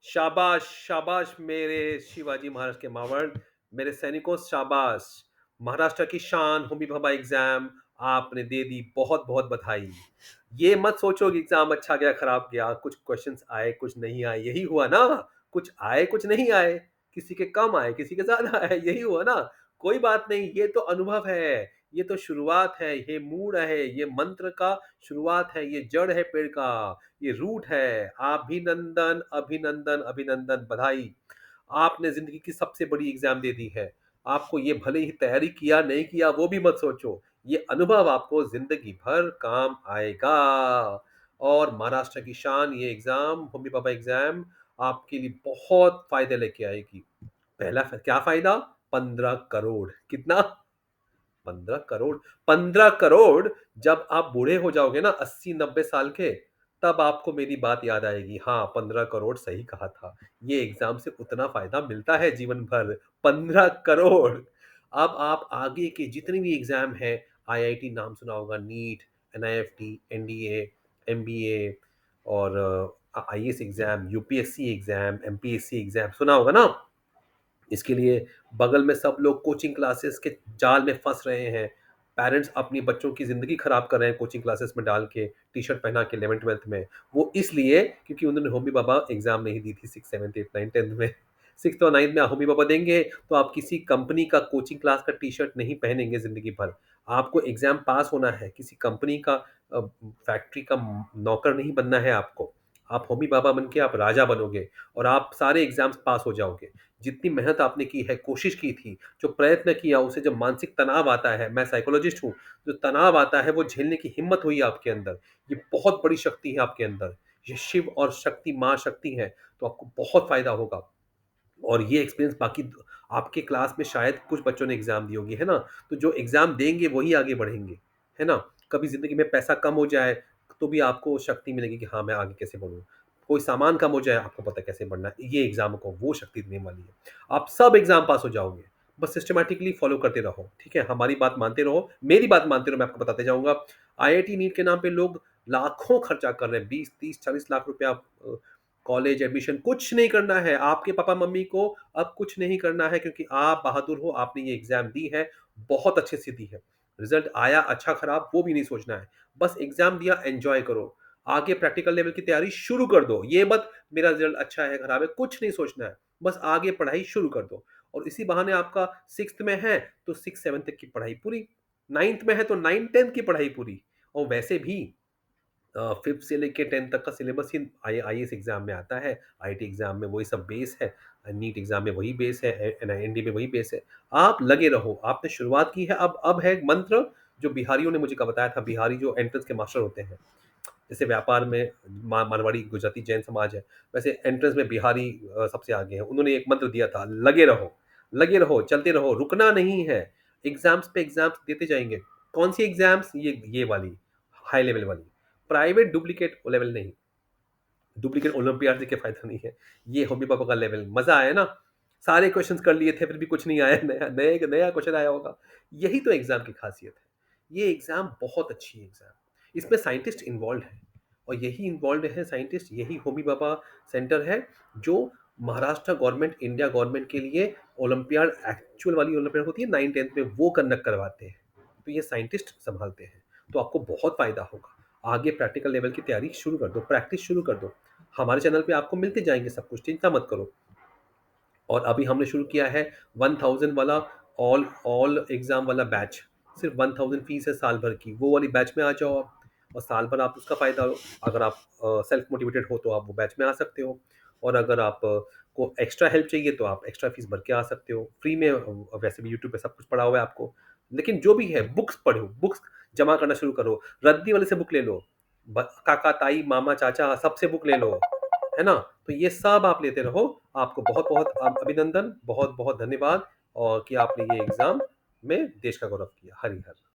शाबाश, शाबाश मेरे शिवाजी महाराज के मावड़, मेरे सैनिकों शाबाश! महाराष्ट्र की शान होमी भाभा एग्ज़ाम आपने दे दी, बहुत-बहुत बधाई। ये मत सोचो कि एग्ज़ाम अच्छा गया, खराब गया, कुछ क्वेश्चन्स आए, कुछ नहीं आए, यही हुआ ना? कुछ आए, कुछ नहीं आए, किसी के कम आए, किसी के ज़्यादा आए, यही हुआ ना? कोई बात नहीं, ये तो अनुभव है, ये तो शुरुआत है, ये मूड है, ये मंत्र का शुरुआत है, ये जड़ है पेड़ का। ये रूट है। अभिनंदन, अभिनंदन, अभिनंदन, बधाई। आपने ज़िंदगी की सबसे बड़ी एग्ज़ाम दे दी है। आपको ये भले ही तैयारी किया, नहीं किया वो भी मत सोचो। ये अनुभव आपको ज़िंदगी भर काम आएगा। और महाराष्ट्र की शान ये एग्ज़ाम, होमी भाभा एग्ज़ाम आपके लिए बहुत फ़ायदे लेके आएगी। पहला क्या फ़ायदा? 15 करोड़। कितना? 15 करोड़। 15 करोड़ जब आप बूढ़े हो जाओगे ना 80-90 साल के, तब आपको मेरी बात याद आएगी। हाँ, 15 करोड़ सही कहा था। ये एग्ज़ाम से उतना फ़ायदा मिलता है जीवन भर। 15 करोड़। अब आप आगे के जितने भी एग्ज़ाम हैं, आईआईटी नाम सुना होगा, नीट, एनआईएफटी, एनडीए, एमबीए और IAS exam, UPSC exam, MPSC exam सुना होगा ना? इसके लिए बगल में सब लोग कोचिंग क्लासेस के जाल में फँस रहे हैं। पेरेंट्स अपनी बच्चों की ज़िंदगी खराब कर रहे हैं कोचिंग क्लासेस में डाल के, टी-शर्ट पहना के 11th-12th में। वो इसलिए क्योंकि उन्होंने होमी भाभा एग्ज़ाम नहीं दी थी 6, 7, 8, 9, 10th में। 6th और 9th में होमी भाभा देंगे तो आप किसी कंपनी का कोचिंग क्लास का टी-शर्ट नहीं पहनेंगे ज़िंदगी भर। आपको एग्ज़ाम पास होना है, किसी कंपनी का फैक्ट्री का नौकर नहीं बनना है आपको। आप होमी भाभा बन के आप राजा बनोगे और आप सारे एग्ज़ाम्स पास हो जाओगे। जितनी मेहनत आपने की है, कोशिश की थी, जो प्रयत्न किया उसे जब मानसिक तनाव आता है, मैं साइकोलॉजिस्ट हूँ, जो तनाव आता है वो झेलने की हिम्मत हुई है आपके अंदर, ये बहुत बड़ी शक्ति है आपके अंदर। ये शिव और शक्ति माँ शक्ति है, तो आपको बहुत फ़ायदा होगा। और ये एक्सपीरियंस बाकी आपके क्लास में शायद कुछ बच्चों ने एग्ज़ाम दी होगी, है ना? तो जो एग्ज़ाम देंगे वही आगे बढ़ेंगे, है ना? कभी ज़िंदगी में पैसा कम हो जाए, तो भी आपको शक्ति मिलेगी कि हाँ, मैं आगे कैसे बढ़ूँ। कोई सामान कम हो जाए, आपको पता है कैसे बढ़ना है। ये एग्ज़ाम को वो शक्ति देने वाली है। आप सब एग्ज़ाम पास हो जाओगे, बस सिस्टमैटिकली फ़ॉलो करते रहो, ठीक है? हमारी बात मानते रहो, मेरी बात मानते रहो, मैं आपको बताते जाऊँगा। आईआईटी नीट के नाम पे लोग लाखों खर्चा कर रहे हैं, 20, 30, 40 लाख रुपया कॉलेज एडमिशन कुछ नहीं करना है, आपके पापा-मम्मी को अब कुछ नहीं करना है क्योंकि आप बहादुर हो, आपने ये एग्ज़ाम दी है, बहुत अच्छे से दी है। रिज़ल्ट आया अच्छा-खराब वो भी नहीं सोचना है, बस एग्ज़ाम दिया एन्जॉय करो। आगे प्रैक्टिकल लेवल की तैयारी शुरू कर दो, ये मत मेरा रिज़ल्ट अच्छा है, खराब है, कुछ नहीं सोचना है, बस आगे पढ़ाई शुरू कर दो और इसी बहाने आपका 6th में है, तो 6-7 तक की पढ़ाई पूरी, 9th में है तो 9-10 की पढ़ाई पूरी और वैसे भी 5th से लेके 10th तक का सिलेबस ही आईएएस एग्ज़ाम में आता है, आईआईटी एग्ज़ाम में वही सब बेस है, नीट एग्ज़ाम में वही बेस है, एनआईएनडी में वही बेस है। आप लगे रहो, आपने शुरुआत की है, अब है मंत्र जो बिहारियों ने मुझे बताया था, बिहारी जो एंट्रेंस के मास्टर होते हैं। जैसे व्यापार में मारवाड़ी, गुजराती, जैन समाज है, वैसे एंट्रेंस में बिहारी सबसे आगे हैं। उन्होंने एक मंत्र दिया था, लगे रहो, चलते रहो, रुकना नहीं है। एग्ज़ाम्स पे एग्ज़ाम्स देते जाएँगे। कौन-सी एग्ज़ाम्स? ये वाली, हाई लेवल वाली। प्राइवेट डुप्लीकेट लेवल नहीं, डुप्लीकेट ओलंपियाड देके फ़ायदा नहीं है। ये होमी भाभा का लेवल, मज़ा आया ना? सारे क्वेश्चन्स कर लिए थे, फिर भी कुछ नहीं आया, नया क्वेश्चन आया होगा। यही तो एग्ज़ाम की ख़ासियत है। ये एग्ज़ाम बहुत अच्छी एग्ज़ाम, इसमें साइंटिस्ट इन्वॉल्व्ड हैं और यही इन्वॉल्व्ड है साइंटिस्ट, यही होमी भाभा सेंटर है, जो महाराष्ट्र गवर्नमेंट, इंडिया गवर्नमेंट के लिए ओलंपियाड, एक्चुअल वाली ओलंपियाड होती है 9-10th में, वो कंडक्ट करवाते हैं। तो ये साइंटिस्ट सँभालते हैं, तो आपको बहुत फ़ायदा होगा। आगे प्रैक्टिकल लेवल की तैयारी शुरू कर दो, प्रैक्टिस शुरू कर दो। हमारे चैनल पे आपको मिलते जाएँगे सब कुछ, चिंता मत करो। और अभी हमने शुरू किया है 1000 वाला ऑल ऑल एग्ज़ाम वाला बैच। सिर्फ़ 1000 फ़ीस है साल भर की, वो वाली बैच में आ जाओ आप और साल भर आप उसका फ़ायदा लो। अगर आप सेल्फ मोटिवेटेड हो तो आप वो बैच में आ सकते हो और अगर आप को एक्स्ट्रा हेल्प चाहिए तो आप एक्स्ट्रा फ़ीस भर के आ सकते हो। फ्री में वैसे भी यूट्यूब पे सब कुछ पड़ा हुआ है आपको। लेकिन जो भी है बुक्स पढ़ो, बुक्स जमा करना शुरू करो। रद्दी वाले से बुक ले लो। काका, ताई, मामा, चाचा सबसे बुक ले लो। है ना? तो ये सब आप लेते रहो। आपको बहुत-बहुत अभिनंदन, बहुत-बहुत धन्यवाद और कि आपने ये एग्ज़ाम में देश का गौरव किया। हरि हर।